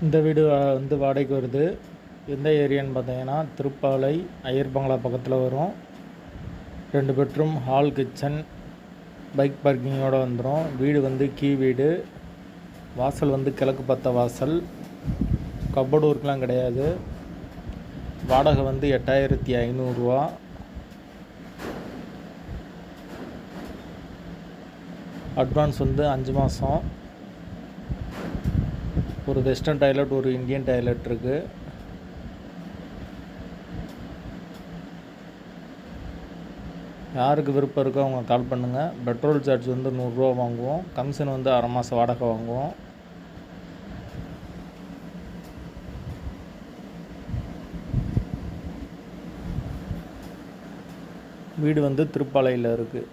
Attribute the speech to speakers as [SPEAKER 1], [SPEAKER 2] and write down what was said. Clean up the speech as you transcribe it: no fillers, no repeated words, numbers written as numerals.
[SPEAKER 1] இந்த வீடு வந்து வாடகைக்கு வருது. எந்த ஏரியான்னு பார்த்தீங்கன்னா திருப்பாலை ஐயர் பங்களா பக்கத்தில் வரும். 2 பெட்ரூம், ஹால், கிச்சன், பைக் பார்க்கிங்கோடு வந்துடும். வீடு வந்து கீ வீடு. வாசல் வந்து கிழக்கு பார்த்த வாசல். கப்போர்டு ஒர்க்லாம் கிடையாது. வாடகை வந்து 8500 ரூபா. அட்வான்ஸ் வந்து 5 மாதம். ஒரு வெஸ்டர்ன் டாய்லெட், ஒரு இந்தியன் டாய்லெட் இருக்குது. யாருக்கு விருப்பம் இருக்கோ அவங்க கால் பண்ணுங்கள். பெட்ரோல் சார்ஜ் வந்து 100 ரூபா வாங்குவோம். கமிஷன் வந்து அரை மாதம் வாடகை வாங்குவோம். வீடு வந்து திருப்பாலையில் இருக்குது.